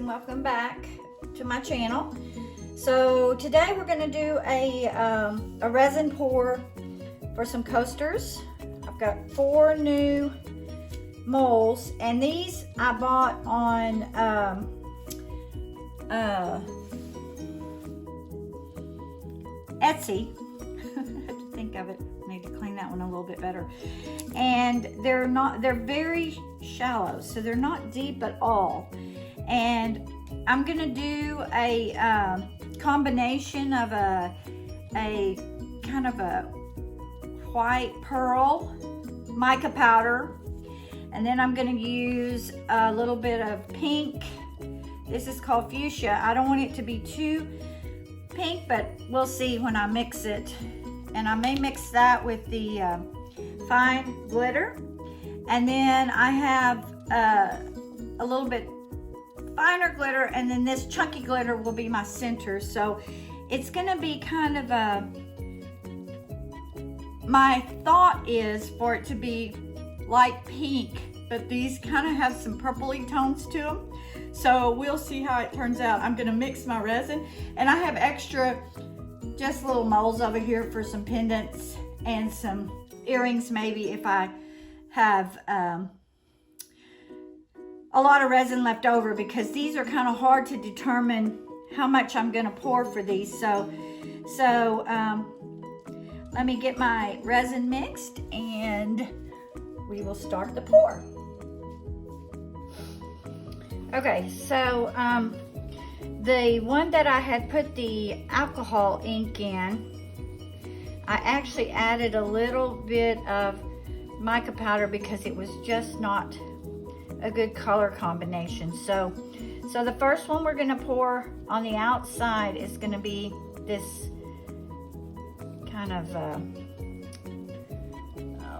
welcome back to my channel. So today we're going to do a resin pour for some coasters. I've got 4 new molds, and these I bought on Etsy. I have to think of it. I need to clean that one a little bit better. And they're very shallow, so they're not deep at all. And I'm gonna do a combination of a kind of a white pearl mica powder, and then I'm gonna use a little bit of pink. This is called fuchsia. I don't want it to be too pink, but we'll see when I mix it. And I may mix that with the fine glitter. And then I have a little bit finer glitter, and then this chunky glitter will be my center. So it's gonna be kind of my thought is for it to be light pink, but these kind of have some purpley tones to them. So we'll see how it turns out. I'm gonna mix my resin, and I have extra just little molds over here for some pendants and some earrings, maybe if I have a lot of resin left over, because these are kind of hard to determine how much I'm gonna pour for these. So let me get my resin mixed and we will start the pour. Okay, so the one that I had put the alcohol ink in, I actually added a little bit of mica powder because it was just not a good color combination. So the first one we're gonna pour on the outside is gonna be this kind of,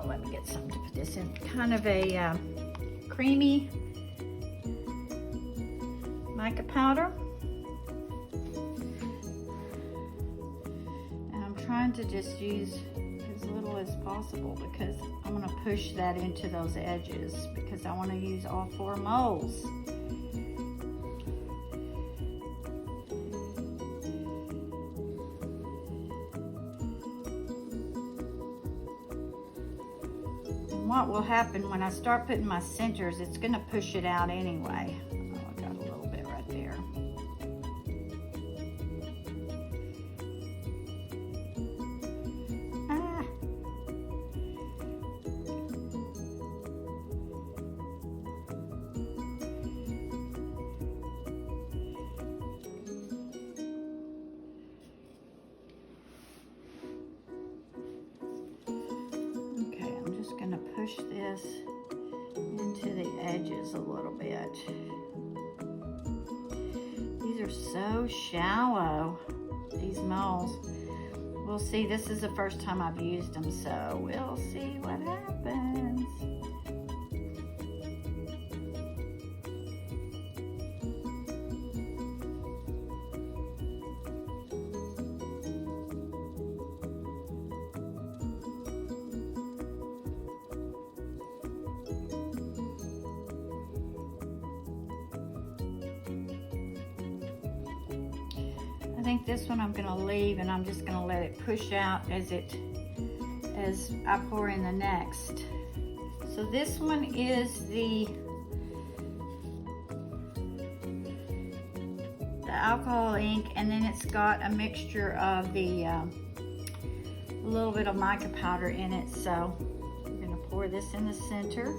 let me get something to put this in, kind of a creamy mica powder. And I'm trying to just use as little as possible because I'm going to push that into those edges because I want to use all 4 molds. And what will happen when I start putting my centers, it's going to push it out anyway. Push this into the edges a little bit. These are so shallow, these molds. We'll see, this is the first time I've used them, so we'll see what happens. I think this one I'm gonna leave, and I'm just gonna let it push out as I pour in the next. So this one is the alcohol ink, and then it's got a mixture of the a little bit of mica powder in it. So I'm gonna pour this in the center.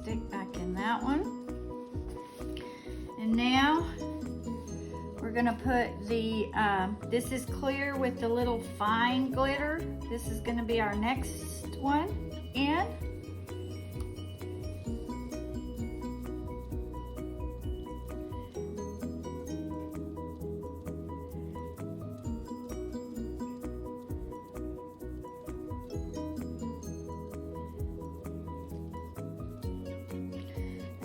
Stick back in that one. And now we're gonna put the, this is clear with the little fine glitter. This is gonna be our next one in.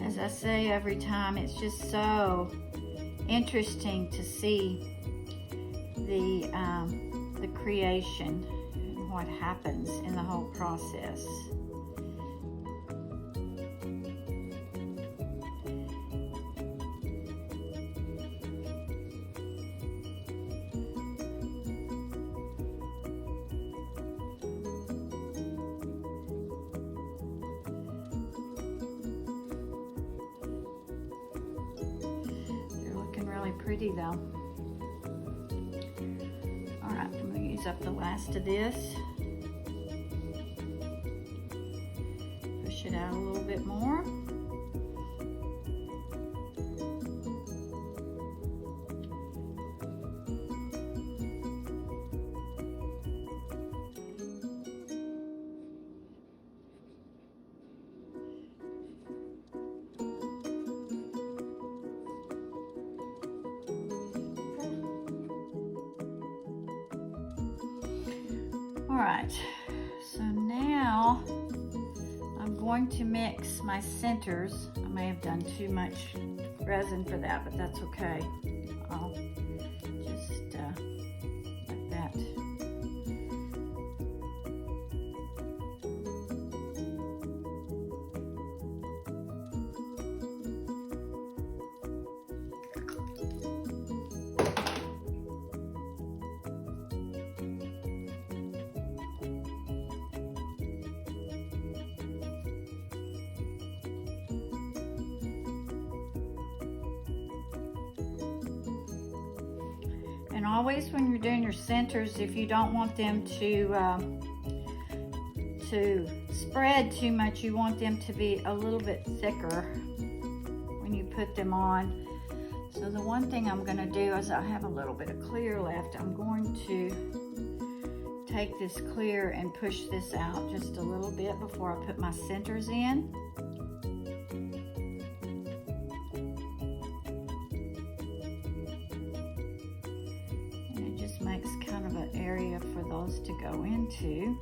As I say every time, it's just so interesting to see the creation and what happens in the whole process. Pretty though. All right, I'm gonna use up the last of this. Push it out a little bit more. All right, so now I'm going to mix my centers. I may have done too much resin for that, but that's okay. I'll just like that. And always when you're doing your centers, if you don't want them to spread too much, you want them to be a little bit thicker when you put them on. So the one thing I'm going to do is I have a little bit of clear left. I'm going to take this clear and push this out just a little bit before I put my centers in. Makes kind of an area for those to go into.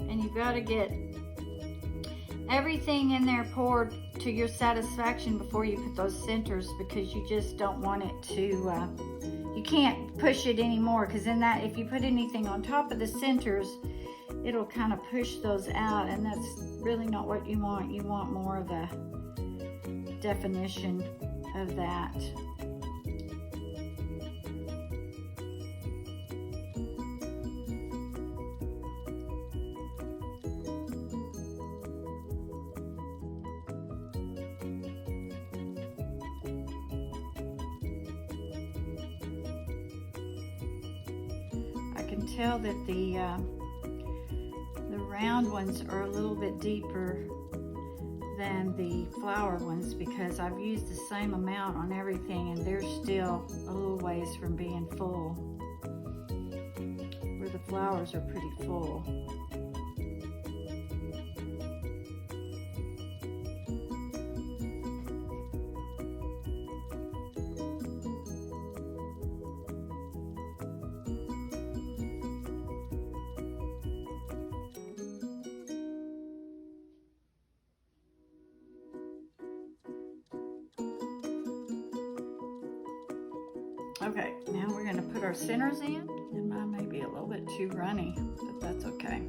And you've got to get everything in there poured to your satisfaction before you put those centers, because you just don't want it to, you can't push it anymore, because in that, if you put anything on top of the centers, it'll kind of push those out, and that's really not what you want. You want more of a definition of that. Tell that the round ones are a little bit deeper than the flower ones, because I've used the same amount on everything and they're still a little ways from being full, where the flowers are pretty full. Okay, now we're going to put our centers in. And mine may be a little bit too runny, but that's okay.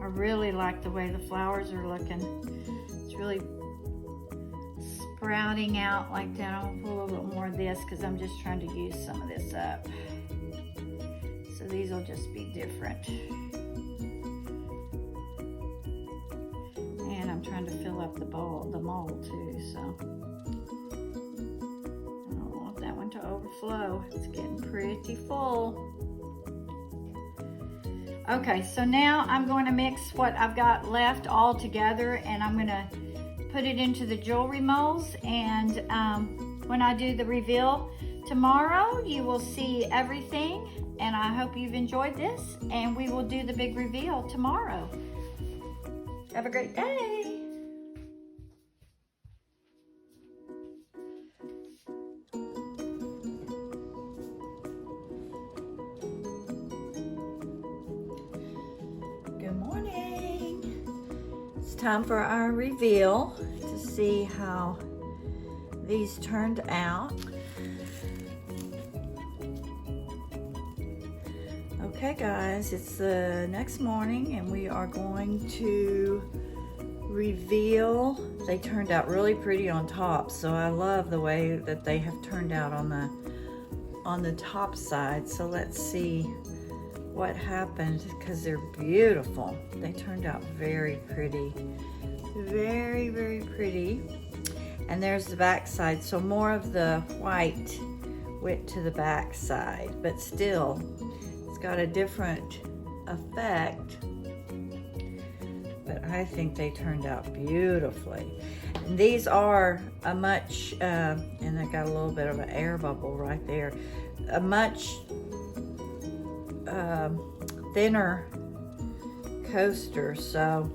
really like the way the flowers are looking. It's really sprouting out like that. I'll put a little bit more of this because I'm just trying to use some of this up. So these will just be different. And I'm trying to fill up the mold too, so I don't want that one to overflow. It's getting pretty full. Okay, so now I'm going to mix what I've got left all together, and I'm going to put it into the jewelry molds, and when I do the reveal tomorrow, you will see everything, and I hope you've enjoyed this, and we will do the big reveal tomorrow. Have a great day. Good morning. It's time for our reveal to see how these turned out. Okay guys, it's the next morning and we are going to reveal. They turned out really pretty on top, so I love the way that they have turned out on the top side. So let's see what happened, because they're beautiful. They turned out very pretty, very, very pretty. And there's the back side, so more of the white went to the back side, but still it's got a different effect. But I think they turned out beautifully. And these are a much and I got a little bit of an air bubble right there, a much thinner coaster. So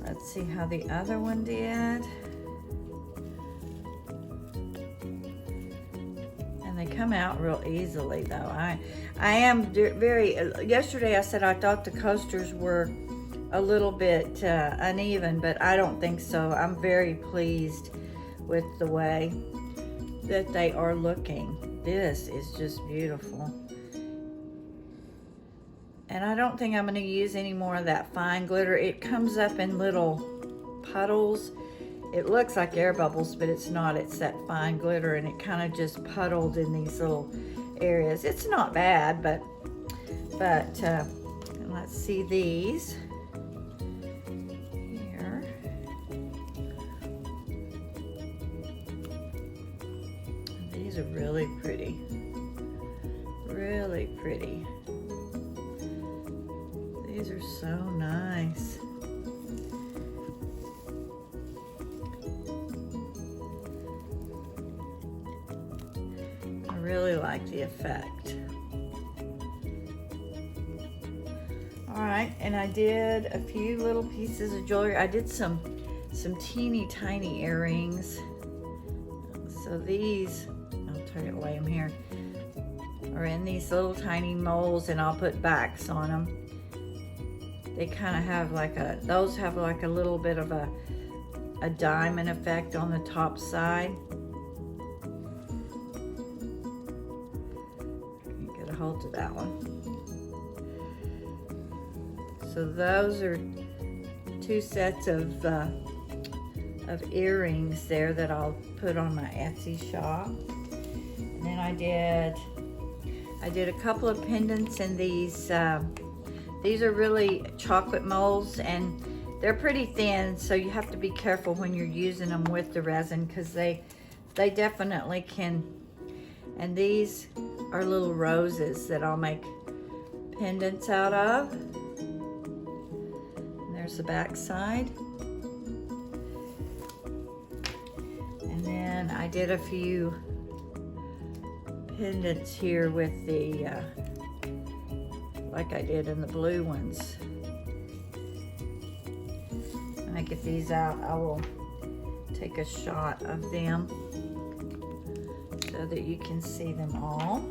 let's see how the other one did. And they come out real easily though. I am very, yesterday I said I thought the coasters were a little bit uneven, but I don't think so. I'm very pleased with the way that they are looking. This is just beautiful. And I don't think I'm going to use any more of that fine glitter. It comes up in little puddles. It looks like air bubbles, but it's not. It's that fine glitter, and it kind of just puddled in these little areas. It's not bad, but let's see these here. These are really pretty. Really pretty. These are so nice. I really like the effect. All right, and I did a few little pieces of jewelry. I did some teeny tiny earrings. So these, I'll try to lay them here, are in these little tiny molds, and I'll put backs on them. They kind of have like those have like a little bit of a diamond effect on the top side. Get a hold of that one. So those are two sets of earrings there that I'll put on my Etsy shop. And then I did a couple of pendants in these. These are really chocolate molds, and they're pretty thin, so you have to be careful when you're using them with the resin, because they definitely can. And these are little roses that I'll make pendants out of. And there's the back side. And then I did a few pendants here with the like I did in the blue ones. When I get these out, I will take a shot of them so that you can see them all.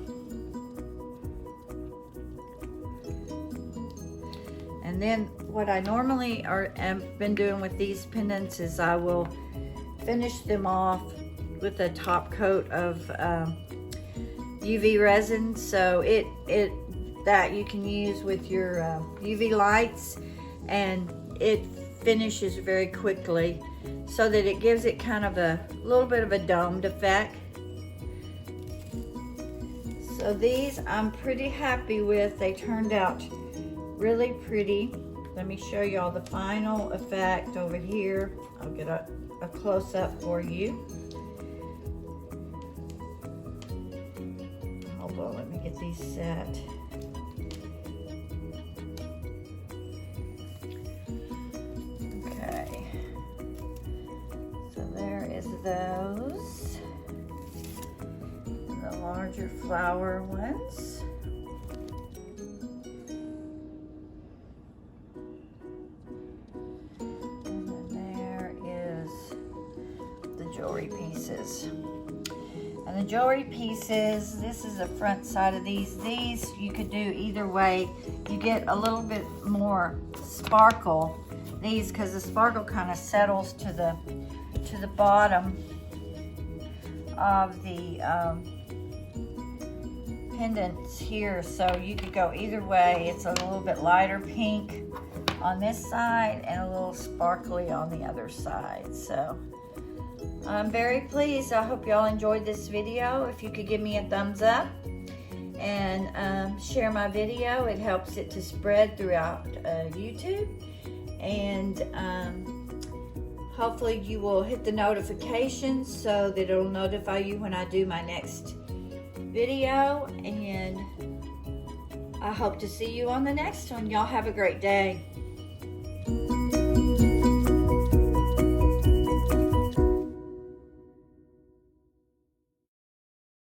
And then what I normally have been doing with these pendants is I will finish them off with a top coat of UV resin. So that you can use with your UV lights and it finishes very quickly, so that it gives it kind of a little bit of a domed effect. So these I'm pretty happy with. They turned out really pretty. Let me show y'all the final effect over here. I'll get a close-up for you. Hold on, let me get these set. Okay, so there is those, the larger flower ones. Jewelry pieces. And the jewelry pieces, this is the front side of these. These you could do either way. You get a little bit more sparkle. These, because the sparkle kind of settles to the bottom of the pendants here. So you could go either way. It's a little bit lighter pink on this side and a little sparkly on the other side. So I'm very pleased. I hope y'all enjoyed this video. If you could give me a thumbs up and share my video, it helps it to spread throughout YouTube. And hopefully you will hit the notifications so that it'll notify you when I do my next video. And I hope to see you on the next one. Y'all have a great day.